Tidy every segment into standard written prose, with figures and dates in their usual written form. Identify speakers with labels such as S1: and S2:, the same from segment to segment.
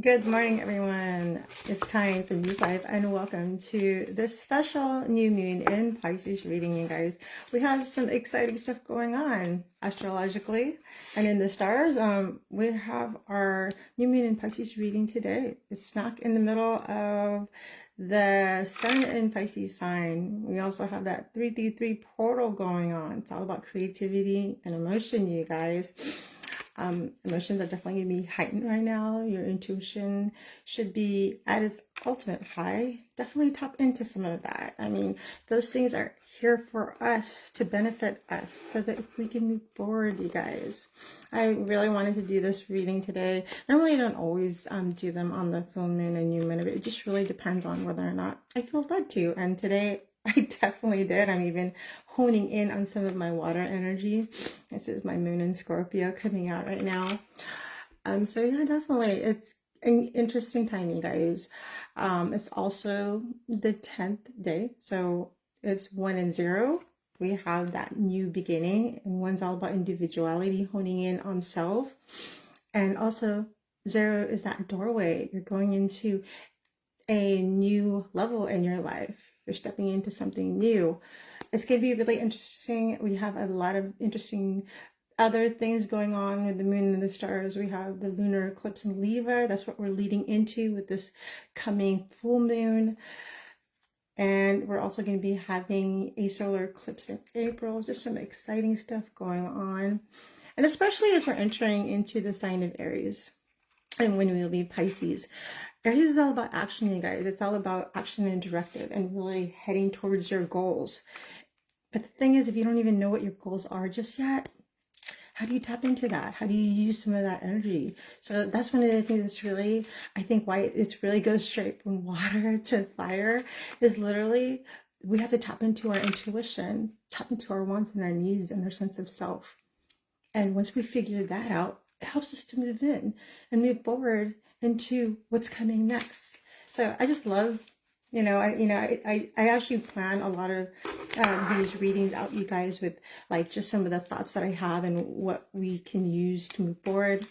S1: Good morning, everyone. It's time for News Live, and welcome to this special new moon in Pisces reading, you guys. We have some exciting stuff going on astrologically and in the stars. We have our new moon in Pisces reading today. It's smack in the middle of the Sun in Pisces sign. We also have that 333 portal going on. It's all about creativity and emotion, you guys. Emotions are definitely going to be heightened right now. Your intuition should be at its ultimate high. Definitely tap into some of that. I mean, those things are here for us to benefit us so that we can move forward, you guys. I really wanted to do this reading today. Normally, I don't always do them on the full moon and new moon, but it just really depends on whether or not I feel led to. And today, I definitely did. I'm even honing in on some of my water energy. This is my moon in Scorpio coming out right now. So yeah, definitely. It's an interesting time, you guys. It's also the 10th day. So it's 1 and 0. We have that new beginning, and 1's all about individuality, honing in on self. And also 0 is that doorway. You're going into a new level in your life. You're stepping into something new. It's going to be really interesting. We have a lot of interesting other things going on with the moon and the stars. We have the lunar eclipse in Libra. That's what we're leading into with this coming full moon. And we're also going to be having a solar eclipse in April. Just some exciting stuff going on. And especially as we're entering into the sign of Aries. And when we leave Pisces, Aries is all about action, you guys. It's all about action and directive and really heading towards your goals. But the thing is, if you don't even know what your goals are just yet, how do you tap into that? How do you use some of that energy? So that's one of the things that's really, I think why it really goes straight from water to fire is literally we have to tap into our intuition, tap into our wants and our needs and our sense of self. And once we figure that out, it helps us to move in and move forward into what's coming next. So I just love, I actually plan a lot of these readings out, you guys, with like just some of the thoughts that I have and what we can use to move forward.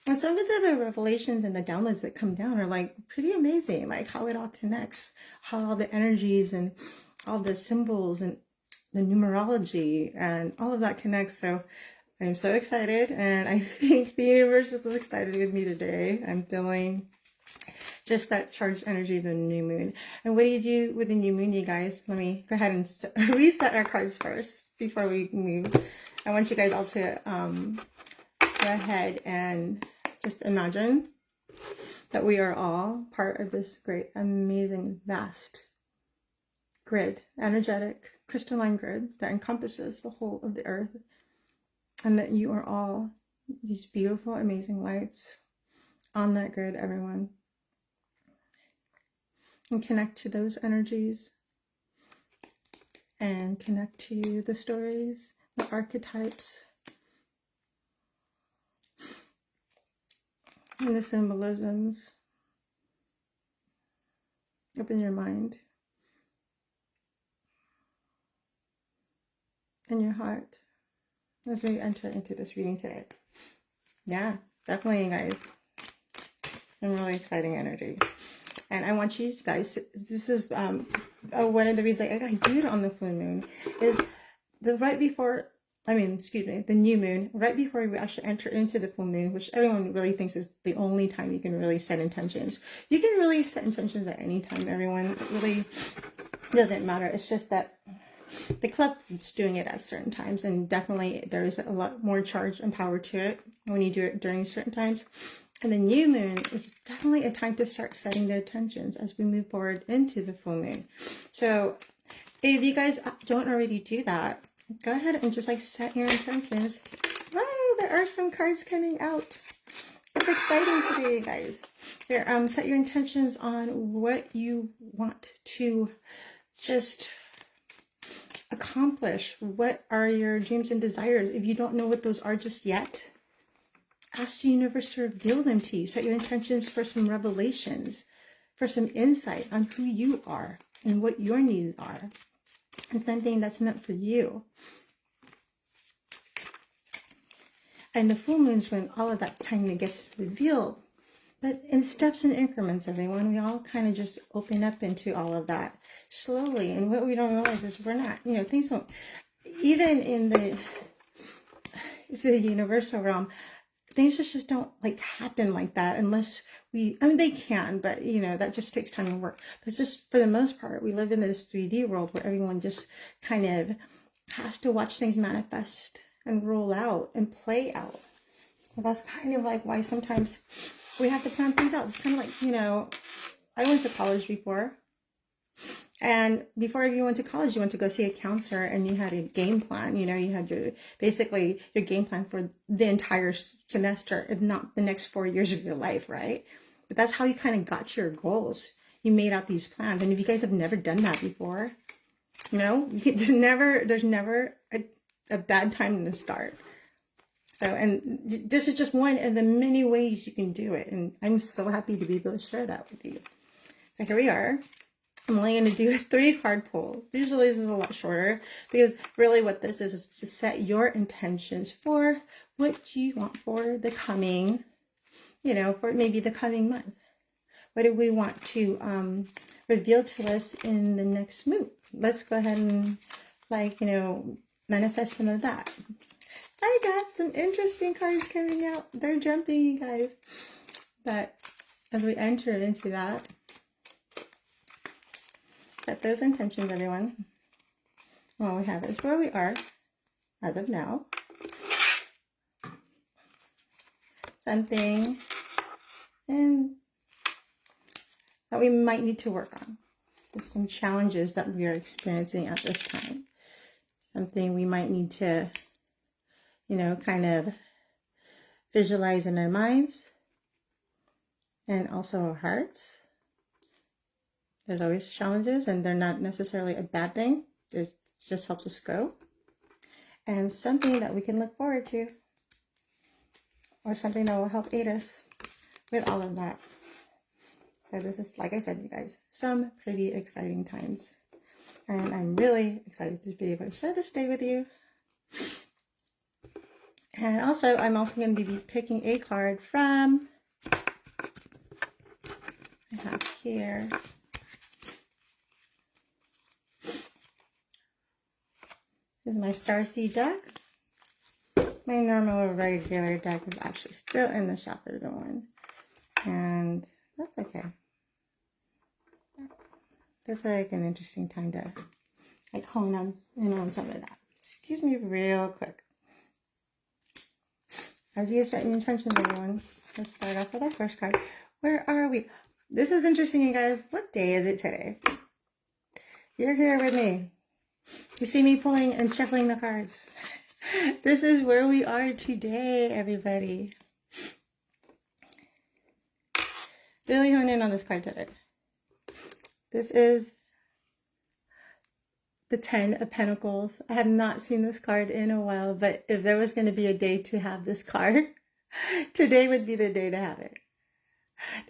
S1: And some of the revelations and the downloads that come down are like pretty amazing, like how it all connects, how all the energies and all the symbols and the numerology and all of that connects. So I'm so excited, and I think the universe is excited with me today. I'm feeling just that charged energy of the new moon. And what do you do with the new moon, you guys? Let me go ahead and reset our cards first before we move. I want you guys all to go ahead and just imagine that we are all part of this great, amazing, vast grid, energetic, crystalline grid that encompasses the whole of the earth. And that you are all these beautiful, amazing lights on that grid, everyone. And connect to those energies and connect to the stories, the archetypes, and the symbolisms. Open your mind and your heart as we enter into this reading today. Yeah, definitely, you guys. Some really exciting energy. And I want you guys, this is one of the reasons I do it on the full moon, is the new moon, right before we actually enter into the full moon, which everyone really thinks is the only time you can really set intentions. You can really set intentions at any time, everyone. It really doesn't matter. It's just that the club is doing it at certain times, and definitely there is a lot more charge and power to it when you do it during certain times. And the new moon is definitely a time to start setting the intentions as we move forward into the full moon. So if you guys don't already do that, go ahead and just like set your intentions. Wow, there are some cards coming out. It's exciting today, you guys. Here, set your intentions on what you want to just accomplish. What are your dreams and desires? If you don't know what those are just yet, ask the universe to reveal them to you. Set your intentions for some revelations, for some insight on who you are and what your needs are, and something that's meant for you. And the full moon's when all of that time gets revealed. But in steps and increments, everyone, we all kind of just open up into all of that slowly. And what we don't realize is we're not, things don't, even in the universal realm, things just don't like happen like that unless they can, but that just takes time and work. But it's just, for the most part, we live in this 3D world where everyone just kind of has to watch things manifest and roll out and play out. So that's kind of like why sometimes we have to plan things out. It's kind of like, I went to college before. And before you went to college, you went to go see a counselor and you had a game plan. You had your game plan for the entire semester, if not the next 4 years of your life, right? But that's how you kind of got to your goals. You made out these plans. And if you guys have never done that before, there's never a bad time to start. So, and this is just one of the many ways you can do it. And I'm so happy to be able to share that with you. So here we are. I'm only going to do a 3-card pull. Usually this is a lot shorter because really what this is to set your intentions for what you want for the coming, for maybe the coming month. What do we want to reveal to us in the next move? Let's go ahead and manifest some of that. I got some interesting cards coming out. They're jumping, you guys. But as we enter into that, set those intentions, everyone. All we have is where we are as of now. Something and that we might need to work on. Just some challenges that we are experiencing at this time. Something we might need to, kind of visualize in our minds and also our hearts. There's always challenges, and they're not necessarily a bad thing. It just helps us grow. And something that we can look forward to, or something that will help aid us with all of that. So this is, like I said, you guys, some pretty exciting times. And I'm really excited to be able to share this day with you. And also, I'm also going to be picking a card from, I have here, this is my Starseed deck. My normal regular deck is actually still in the shop, everyone. And that's okay. It's like an interesting time to hone on some of that. Excuse me real quick. As you set your intentions, everyone, let's start off with our first card. Where are we? This is interesting, you guys. What day is it today? You're here with me. You see me pulling and shuffling the cards. This is where we are today, everybody. Really hone in on this card today. This is the 10 of Pentacles. I have not seen this card in a while, but if there was going to be a day to have this card, today would be the day to have it.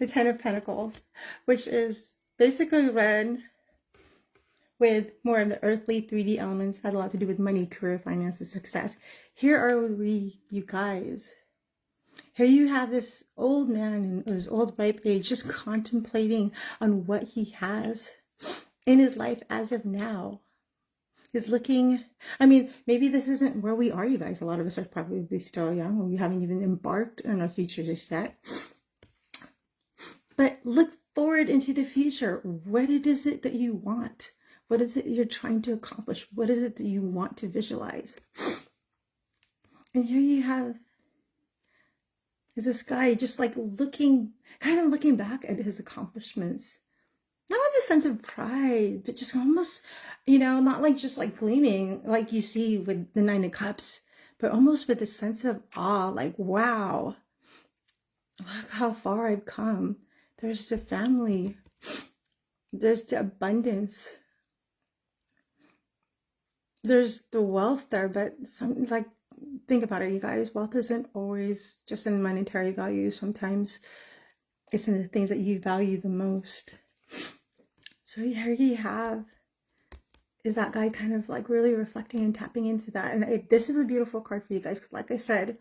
S1: The 10 of Pentacles, which is basically read with more of the earthly 3D elements, had a lot to do with money, career, finances, success. Here are we, you guys. Here you have this old man in his old ripe age just contemplating on what he has in his life as of now. He's looking, maybe this isn't where we are, you guys. A lot of us are probably still young, and we haven't even embarked on our future just yet. But look forward into the future. What is it that you want? What is it you're trying to accomplish? What is it that you want to visualize? And here you have is this guy just looking back at his accomplishments. Not with a sense of pride, but just almost, not just gleaming like you see with the 9 of Cups, but almost with a sense of awe, wow, look how far I've come. There's the family. There's the abundance. There's the wealth there, but think about it, you guys. Wealth isn't always just in monetary value. Sometimes it's in the things that you value the most. So here you have is that guy kind of really reflecting and tapping into that. And this is a beautiful card for you guys, because like I said,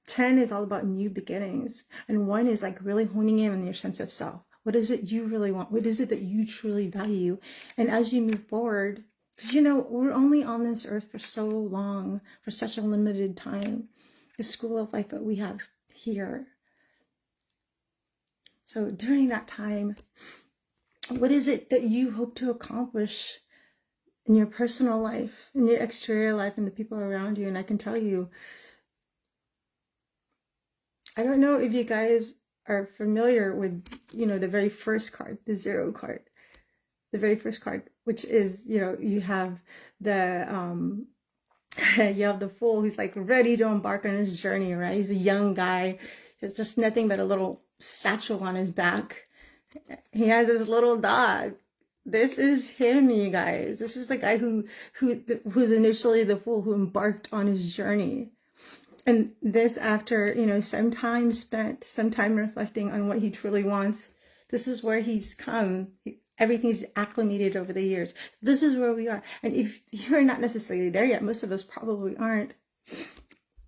S1: 10 is all about new beginnings. And 1 is like really honing in on your sense of self. What is it you really want? What is it that you truly value? And as you move forward, you know, we're only on this earth for so long, for such a limited time. The school of life that we have here. So during that time, what is it that you hope to accomplish in your personal life, in your exterior life, and the people around you? And I can tell you, I don't know if you guys are familiar with, you know, the very first card, the 0 card, the very first card, which is, you know, you have the, you have the Fool who's like ready to embark on his journey, right? He's a young guy. He's just nothing but a little satchel on his back. He has his little dog. This is him, you guys. This is the guy who's initially the Fool who embarked on his journey. And this after, you know, some time spent, some time reflecting on what he truly wants. This is where he's come. Everything's acclimated over the years. This is where we are. And if you're not necessarily there yet, most of us probably aren't.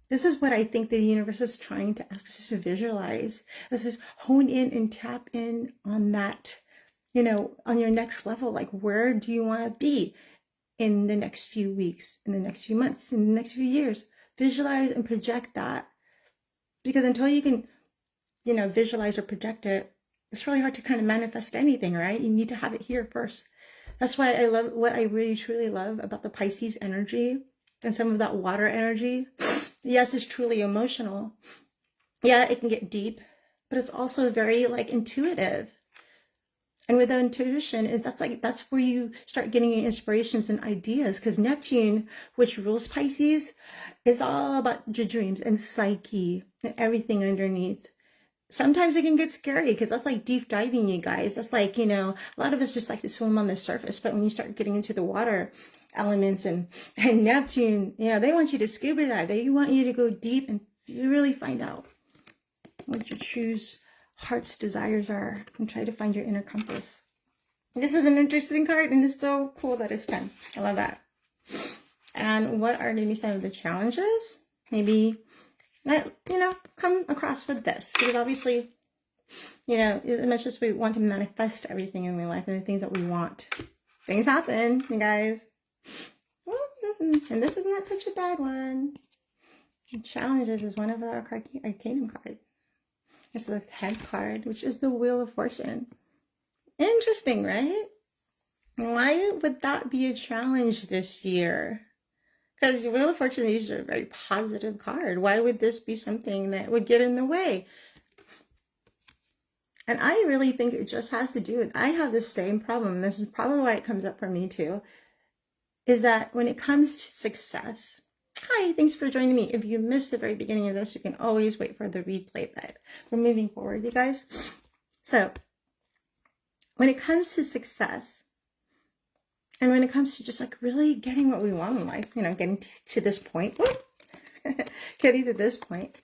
S1: This is what I think the universe is trying to ask us to visualize. This is hone in and tap in on that, you know, on your next level. Like, where do you want to be in the next few weeks, in the next few months, in the next few years? Visualize and project that, because until you can, you know, visualize or project it, it's really hard to kind of manifest anything, right? You need to have it here first. That's why I love, what I really truly love about the Pisces energy and some of that water energy. Yes, it's truly emotional. Yeah, it can get deep, but it's also very like intuitive. And with the intuition is that's where you start getting your inspirations and ideas, because Neptune, which rules Pisces, is all about your dreams and psyche and everything underneath. Sometimes it can get scary because that's like deep diving, you guys. That's like, you know, a lot of us just like to swim on the surface, but when you start getting into the water elements and Neptune, you know, they want you to scuba dive. They want you to go deep and really find out what your true heart's desires are and try to find your inner compass. This is an interesting card, and it's so cool that it's 10. I love that. And what are going to be some of the challenges? Maybe, you know, come across with this, because obviously, you know, as much as we want to manifest everything in our life and the things that we want, things happen, you guys. And this is not such a bad one. Challenges is one of our Arcanum cards. It's the 10th card, which is the Wheel of Fortune. Interesting, right? Why would that be a challenge this year? Because the Wheel of Fortune is usually a very positive card. Why would this be something that would get in the way? And I really think it just has to do with, I have the same problem. This is probably why it comes up for me too, is that when it comes to success, hi, thanks for joining me. If you missed the very beginning of this, you can always wait for the replay, but we're moving forward, you guys. So when it comes to success, and when it comes to just like really getting what we want in life, you know, getting to this point, getting to this point,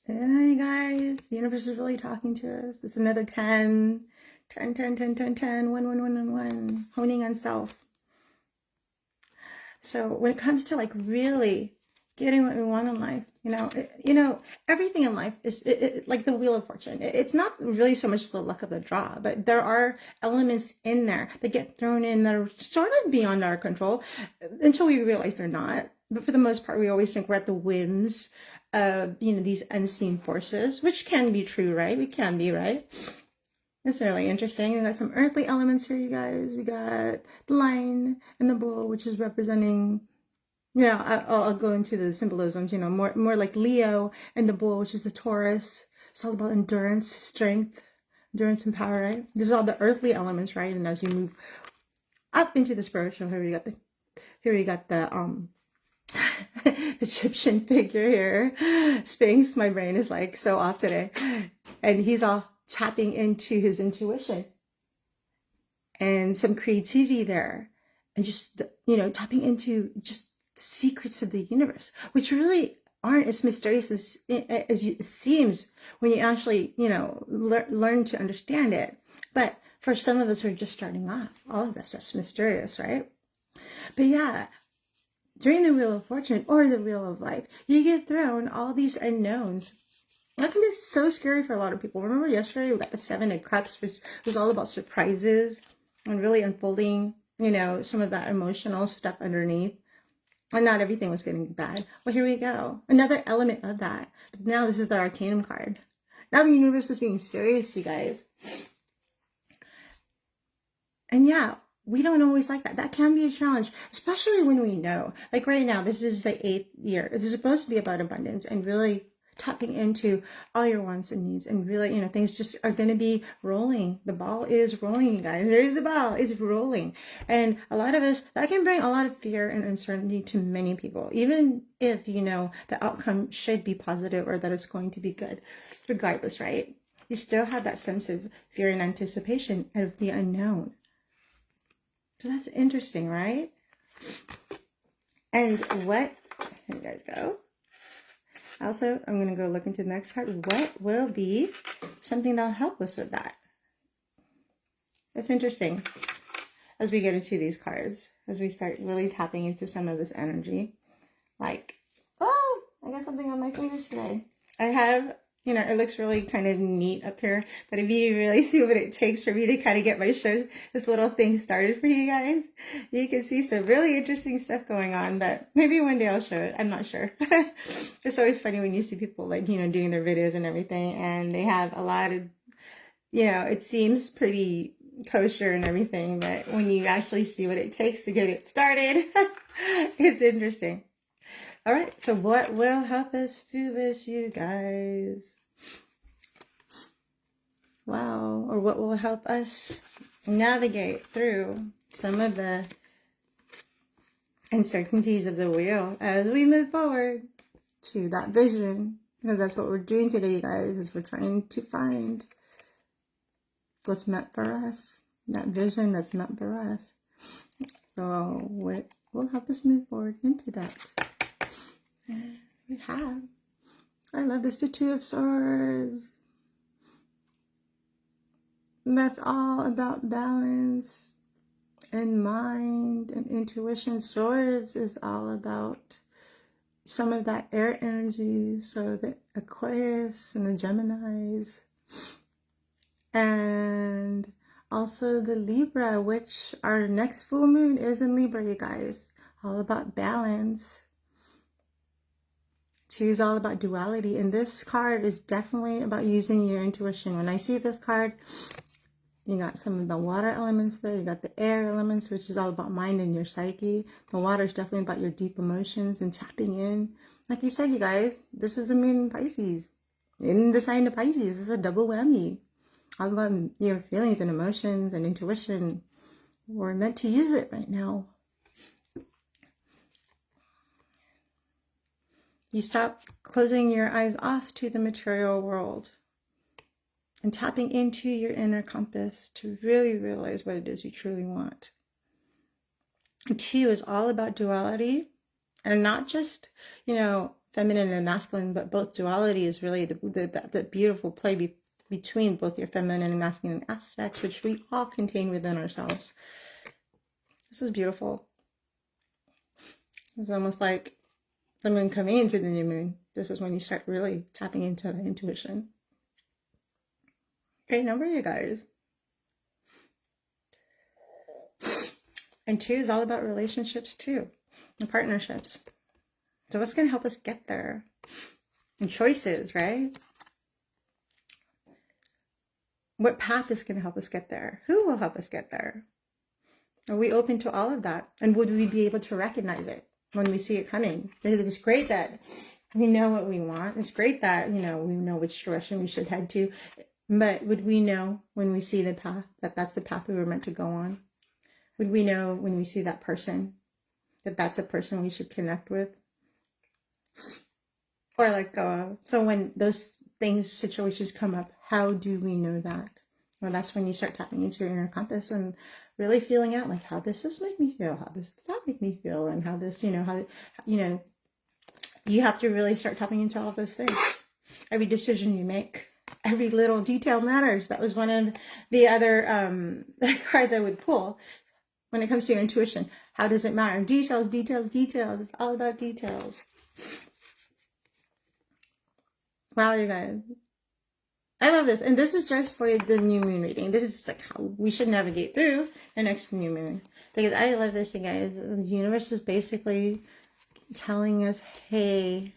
S1: you guys, the universe is really talking to us. It's another 10, 10, 10, 10, 10, 10, 1, 1, 1, 1, 1, honing on self. So when it comes to like really getting what we want in life, you know, everything in life is like the Wheel of Fortune. It's not really so much the luck of the draw, but there are elements in there that get thrown in that are sort of beyond our control until we realize they're not. But for the most part, we always think we're at the whims of, you know, these unseen forces, which can be true, right? We can be, right? It's really interesting. We got some earthly elements here, you guys. We got the lion and the bull, which is representing, you know, I'll go into the symbolisms, you know, more like Leo, and the bull, which is the Taurus. It's all about endurance, strength, endurance and power, right? This is all the earthly elements, right? And as you move up into the spiritual, here we got the Egyptian figure here. Sphinx, my brain is like so off today. And he's all tapping into his intuition and some creativity there, and just, you know, tapping into just secrets of the universe, which really aren't as mysterious as it seems when you actually, you know, learn to understand it. But for some of us who are just starting off, all of this is mysterious, right? But yeah, during the Wheel of Fortune or the Wheel of Life, you get thrown all these unknowns. That can be so scary for a lot of people. Remember yesterday we got the Seven of Cups, which was all about surprises and really unfolding, you know, some of that emotional stuff underneath. And not everything was getting bad. Well, here we go. Another element of that. But now this is the Arcanum card. Now the universe is being serious, you guys. And yeah, we don't always like that. That can be a challenge, especially when we know. Like right now, this is the 8th year. This is supposed to be about abundance and really tapping into all your wants and needs, and really, you know, things just are going to be rolling. The ball is rolling, you guys. There's the ball. It's rolling. And a lot of us, that can bring a lot of fear and uncertainty to many people, even if, you know, the outcome should be positive or that it's going to be good. Regardless, right? You still have that sense of fear and anticipation of the unknown. So that's interesting, right? And what, here you guys go. Also, I'm going to go look into the next card. What will be something that'll help us with that? That's interesting. As we get into these cards, as we start really tapping into some of this energy. Like, oh, I got something on my fingers today. I have, you know, it looks really kind of neat up here. But if you really see what it takes for me to kind of get my show, this little thing started for you guys, you can see some really interesting stuff going on. But maybe one day I'll show it. I'm not sure. It's always funny when you see people, like, you know, doing their videos and everything. And they have a lot of, you know, it seems pretty kosher and everything. But when you actually see what it takes to get it started, it's interesting. All right, so what will help us do this, you guys? Wow, or what will help us navigate through some of the uncertainties of the wheel as we move forward to that vision? Because that's what we're doing today, you guys, is we're trying to find what's meant for us, that vision that's meant for us. So what will help us move forward into that? We have, I love this, the Two of Swords. And that's all about balance and mind and intuition. Swords is all about some of that air energy. So the Aquarius and the Geminis. And also the Libra, which our next full moon is in Libra, you guys. All about balance. Two is all about duality. And this card is definitely about using your intuition. When I see this card, you got some of the water elements there. You got the air elements, which is all about mind and your psyche. The water is definitely about your deep emotions and tapping in. Like you said, you guys, this is the moon in Pisces. In the sign of Pisces, this is a double whammy. All about your feelings and emotions and intuition. We're meant to use it right now. You stop closing your eyes off to the material world and tapping into your inner compass to really realize what it is you truly want. Two is all about duality, and not just, you know, feminine and masculine, but both. Duality is really the beautiful play between both your feminine and masculine aspects, which we all contain within ourselves. This is beautiful. It's almost like the moon coming into the new moon. This is when you start really tapping into the intuition. Great number, you guys. And two is all about relationships too, and partnerships. So what's going to help us get there? And choices, right? What path is going to help us get there? Who will help us get there? Are we open to all of that? And would we be able to recognize it when we see it coming? It's great that we know what we want. It's great that, you know, we know which direction we should head to. But would we know when we see the path that that's the path we were meant to go on? Would we know when we see that person that that's a person we should connect with? Or like, so when those things, situations come up, how do we know that? Well, that's when you start tapping into your inner compass and really feeling out, like, how does this make me feel? How does that make me feel? And how this, you know, how, you know, you have to really start tapping into all of those things. Every decision you make, every little detail matters. That was one of the other cards I would pull when it comes to your intuition. How does it matter? Details, details, details. It's all about details. Wow, you guys. I love this. And this is just for the new moon reading. This is just like how we should navigate through the next new moon. Because I love this, you guys. The universe is basically telling us, hey,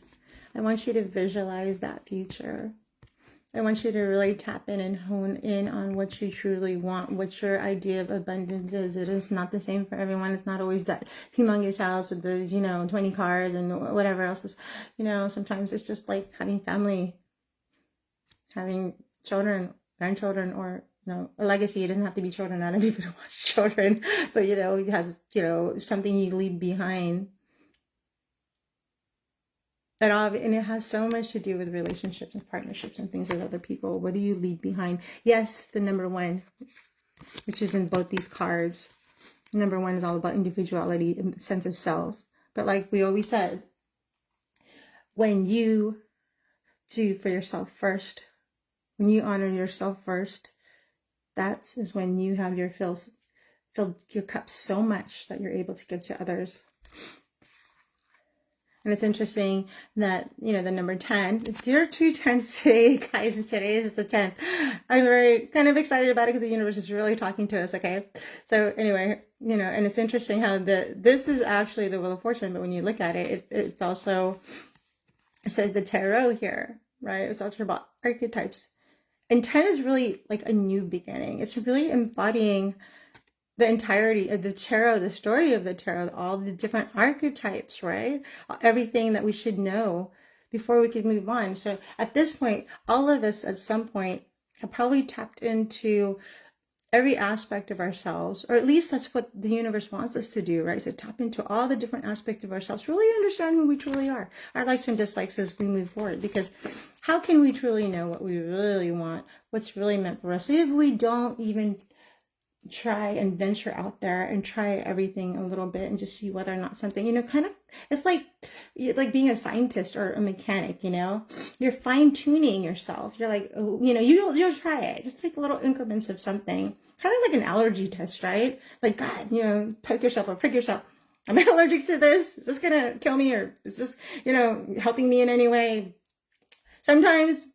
S1: I want you to visualize that future. I want you to really tap in and hone in on what you truly want, what your idea of abundance is. It is not the same for everyone. It's not always that humongous house with the, 20 cars and whatever else is, sometimes it's just like having family, having children, grandchildren, or, a legacy. It doesn't have to be children. Not everybody wants children, but, it has, something you leave behind. And it has so much to do with relationships and partnerships and things with other people. What do you leave behind? Yes, the number one, which is in both these cards. Number one is all about individuality and sense of self. But like we always said, when you do for yourself first, when you honor yourself first, that is when you have filled your cup so much that you're able to give to others. And it's interesting that, the number 10, there are 2 10s today, guys, and today is the 10th. I'm very kind of excited about it because the universe is really talking to us, okay? So anyway, and it's interesting how this is actually the Wheel of Fortune, but when you look at it, it's also, it says the tarot here, right? It's also about archetypes. And 10 is really like a new beginning. It's really embodying the entirety of the tarot, the story of the tarot, all the different archetypes, right? Everything that we should know before we could move on. So at this point, all of us at some point have probably tapped into every aspect of ourselves, or at least that's what the universe wants us to do, right? So tap into all the different aspects of ourselves, really understand who we truly are, our likes and dislikes as we move forward. Because how can we truly know what we really want, what's really meant for us, if we don't even try and venture out there and try everything a little bit and just see whether or not something, kind of, it's like being a scientist or a mechanic, you're fine tuning yourself. You're like, you'll try it. Just take little increments of something, kind of like an allergy test, right? Like, God, poke yourself or prick yourself. I'm allergic to this. Is this going to kill me? Or is this, helping me in any way? Sometimes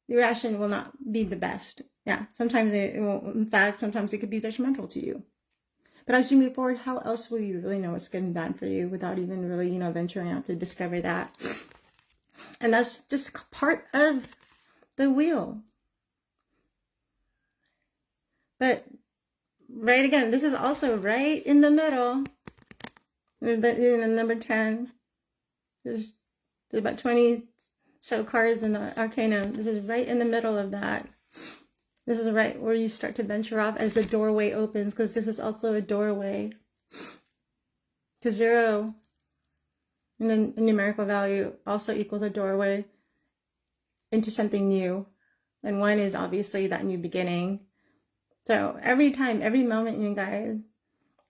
S1: the reaction will not be the best. Yeah, sometimes it won't. In fact, sometimes it could be detrimental to you. But as you move forward, how else will you really know what's good and bad for you without even really, venturing out to discover that? And that's just part of the wheel. But right again, this is also right in the middle. But number 10, there's about 20 so cards in the Arcanum. This is right in the middle of that. This is right where you start to venture off as the doorway opens, because this is also a doorway to 0. And then a numerical value also equals a doorway into something new. And 1 is obviously that new beginning. So every time, every moment, you guys,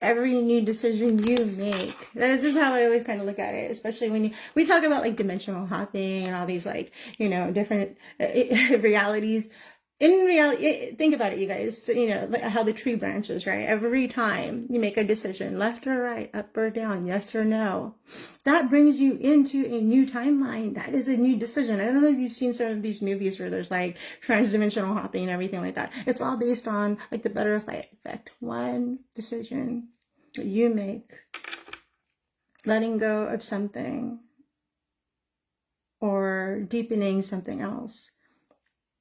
S1: every new decision you make, this is how I always kind of look at it, especially when we talk about like dimensional hopping and all these like, different realities. In reality, think about it, you guys. So, how the tree branches, right? Every time you make a decision, left or right, up or down, yes or no, that brings you into a new timeline. That is a new decision. I don't know if you've seen some of these movies where there's like transdimensional hopping and everything like that. It's all based on like the butterfly effect. One decision that you make, letting go of something or deepening something else,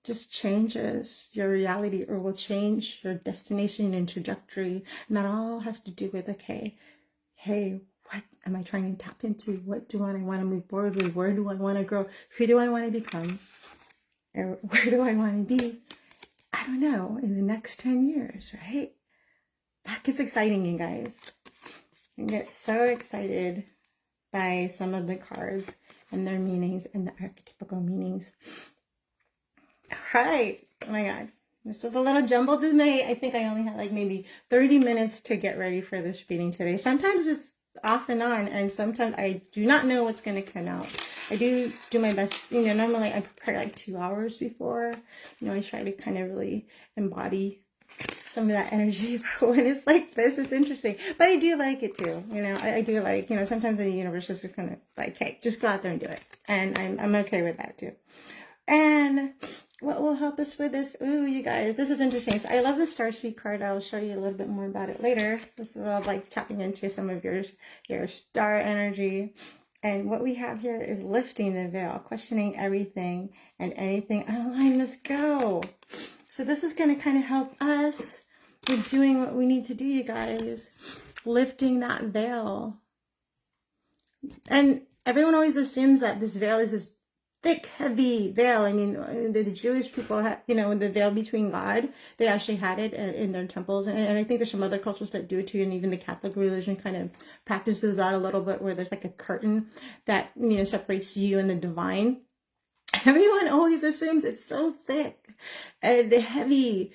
S1: just changes your reality or will change your destination and trajectory. And that all has to do with, okay, hey, what am I trying to tap into? What do I want to move forward with? Where do I want to grow? Who do I want to become? Or where do I want to be? I don't know, in the next 10 years, right? That gets exciting, you guys. I get so excited by some of the cards and their meanings and the archetypical meanings. Right. Oh my God. This was a little jumbled today. I think I only had like maybe 30 minutes to get ready for this reading today. Sometimes it's off and on, and sometimes I do not know what's going to come out. I do my best. Normally I prepare like 2 hours before. I try to kind of really embody some of that energy. But when it's like this, it's interesting. But I do like it too. You know, I do like, you know, sometimes the universe is just kind of like, hey, just go out there and do it. And I'm okay with that too. And what will help us with this? Ooh, you guys, this is interesting. So I love the Starseed card. I'll show you a little bit more about it later. This is all like tapping into some of your star energy. And what we have here is lifting the veil, questioning everything and anything. Unaligned must go. So this is going to kind of help us with doing what we need to do, you guys. Lifting that veil. And everyone always assumes that this veil is this thick, heavy veil. I mean, the Jewish people had, you know, the veil between God, they actually had it in their temples. And I think there's some other cultures that do it too. And even the Catholic religion kind of practices that a little bit, where there's like a curtain that, you know, separates you and the divine. Everyone always assumes it's so thick and heavy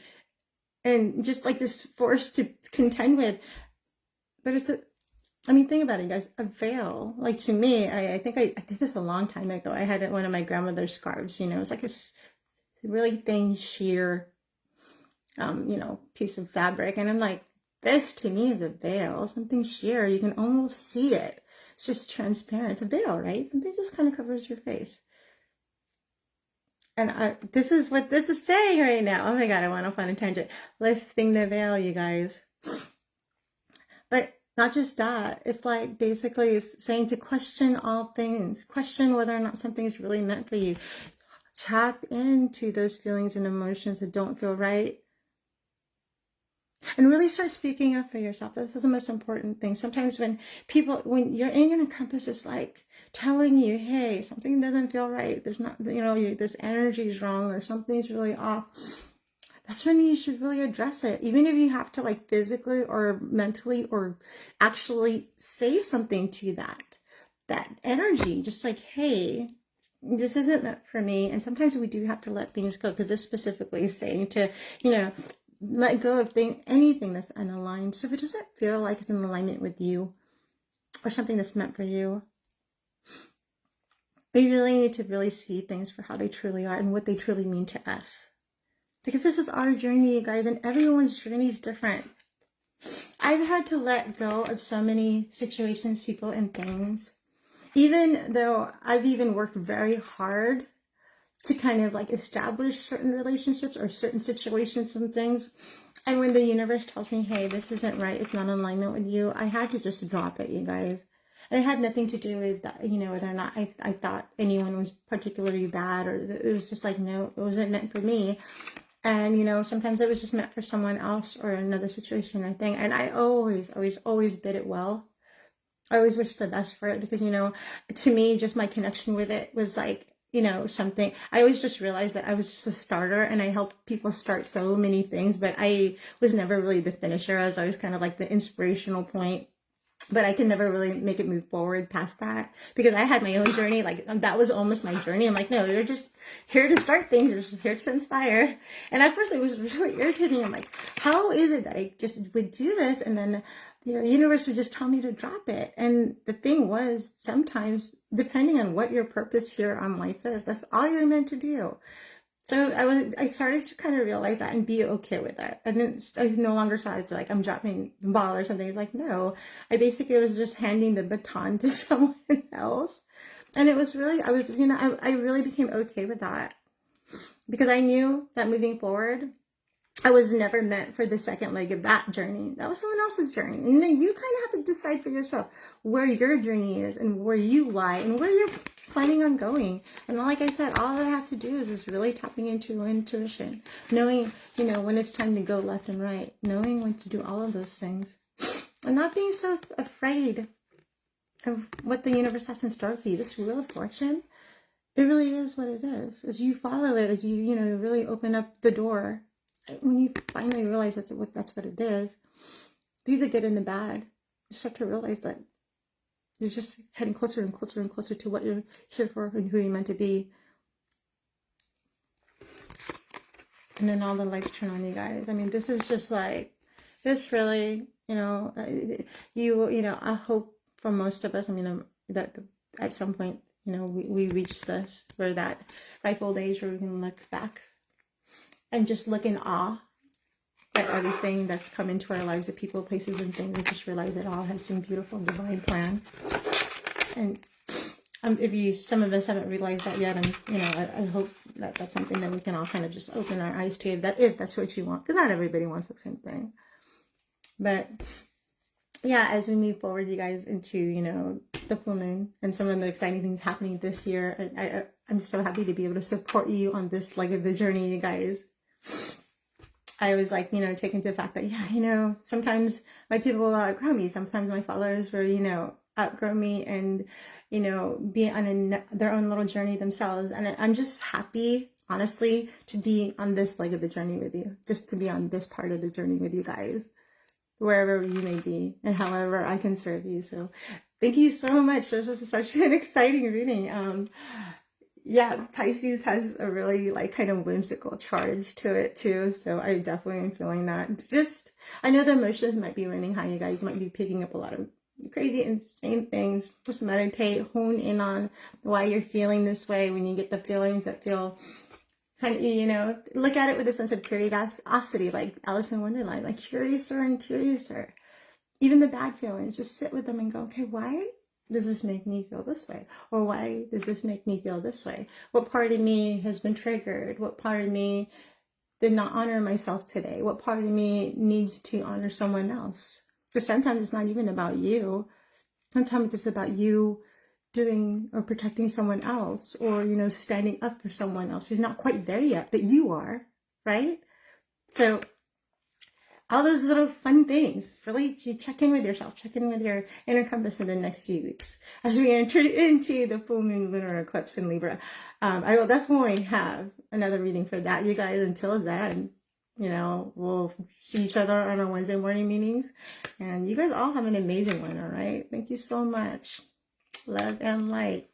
S1: and just like this force to contend with. But it's I mean, think about it, guys. A veil, like to me, I think I did this a long time ago. I had one of my grandmother's scarves, you know, it was like this really thin, sheer, you know, piece of fabric. And I'm like, this to me is a veil, something sheer. You can almost see it. It's just transparent. It's a veil, right? Something just kind of covers your face. And this is what this is saying right now. Oh my God, I went off on a tangent. Lifting the veil, you guys. But not just that, it's like basically it's saying to question all things, question whether or not something is really meant for you. Tap into those feelings and emotions that don't feel right. And really start speaking up for yourself. This is the most important thing. Sometimes when your inner compass is like telling you, hey, something doesn't feel right. There's not, you know, this energy is wrong or something's really off. That's when you should really address it. Even if you have to like physically or mentally or actually say something to that energy, just like, hey, this isn't meant for me. And sometimes we do have to let things go, because this specifically is saying to, you know, let go of anything that's unaligned. So if it doesn't feel like it's in alignment with you or something that's meant for you, we really need to really see things for how they truly are and what they truly mean to us. Because this is our journey, you guys, and everyone's journey is different. I've had to let go of so many situations, people, and things. Even though I've even worked very hard to kind of like establish certain relationships or certain situations and things. And when the universe tells me, hey, this isn't right, it's not in alignment with you, I had to just drop it, you guys. And it had nothing to do with, you know, whether or not I thought anyone was particularly bad, or it was just like, no, it wasn't meant for me. And, you know, sometimes it was just meant for someone else or another situation or thing. And I always bid it well. I always wished the best for it, because, you know, to me, just my connection with it was like, you know, something. I always just realized that I was just a starter, and I helped people start so many things, but I was never really the finisher. I was always kind of like the inspirational point. But I could never really make it move forward past that, because I had my own journey. Like, that was almost my journey. I'm like, no, you're just here to start things. You're just here to inspire. And at first it was really irritating. I'm like, how is it that I just would do this, and then, you know, the universe would just tell me to drop it? And the thing was, sometimes, depending on what your purpose here on life is, that's all you're meant to do. So I started to kind of realize that and be okay with it. And I no longer saw it as like I'm dropping the ball or something. It's like, no, I basically was just handing the baton to someone else. And it was really, I really became okay with that, because I knew that moving forward, I was never meant for the second leg of that journey. That was someone else's journey. And then you kind of have to decide for yourself where your journey is and where you lie and where you're planning on going. And like I said, all it has to do is just really tapping into your intuition, knowing, you know, when it's time to go left and right, knowing when to do all of those things, and not being so afraid of what the universe has in store for you. This Wheel of Fortune, it really is what it is. As you follow it, as you know, really open up the door, when you finally realize that's what it is, through the good and the bad, you start to realize that you're just heading closer and closer and closer to what you're here for and who you're meant to be. And then all the lights turn on, you guys. I mean, this is just like, this really, you know, you know, I hope for most of us, I mean, that at some point, you know, we reach this, where that ripe old age where we can look back and just look in awe at everything that's come into our lives, the people, places, and things. I just realized it all has some beautiful divine plan. And if some of us haven't realized that yet, I hope that that's something that we can all kind of just open our eyes to, if that's what you want, because not everybody wants the same thing. But yeah, as we move forward, you guys, into, the full moon and some of the exciting things happening this year, I'm so happy to be able to support you on this leg of the journey, you guys. I was like, taken to the fact that, yeah, sometimes my people will outgrow me. Sometimes my followers will, outgrow me and, be on their own little journey themselves. And I'm just happy, honestly, to be on this leg of the journey with you, just to be on this part of the journey with you guys, wherever you may be and however I can serve you. So thank you so much. This was such an exciting reading. Yeah, Pisces has a really kind of whimsical charge to it too. So I definitely am feeling that. I know the emotions might be running high. You guys might be picking up a lot of crazy, insane things. Just meditate, hone in on why you're feeling this way. When you get the feelings that feel kind of, look at it with a sense of curiosity, like Alice in Wonderland, like curiouser and curiouser. Even the bad feelings, just sit with them and go, okay, why does this make me feel this way? Or why does this make me feel this way? What part of me has been triggered? What part of me did not honor myself today? What part of me needs to honor someone else? Because sometimes it's not even about you. Sometimes it's about you doing or protecting someone else, or, standing up for someone else who's not quite there yet, but you are, right? So all those little fun things, really, you check in with yourself, check in with your inner compass in the next few weeks. As we enter into the full moon lunar eclipse in Libra, I will definitely have another reading for that, you guys. Until then, we'll see each other on our Wednesday morning meetings. And you guys all have an amazing one, all right? Thank you so much. Love and light.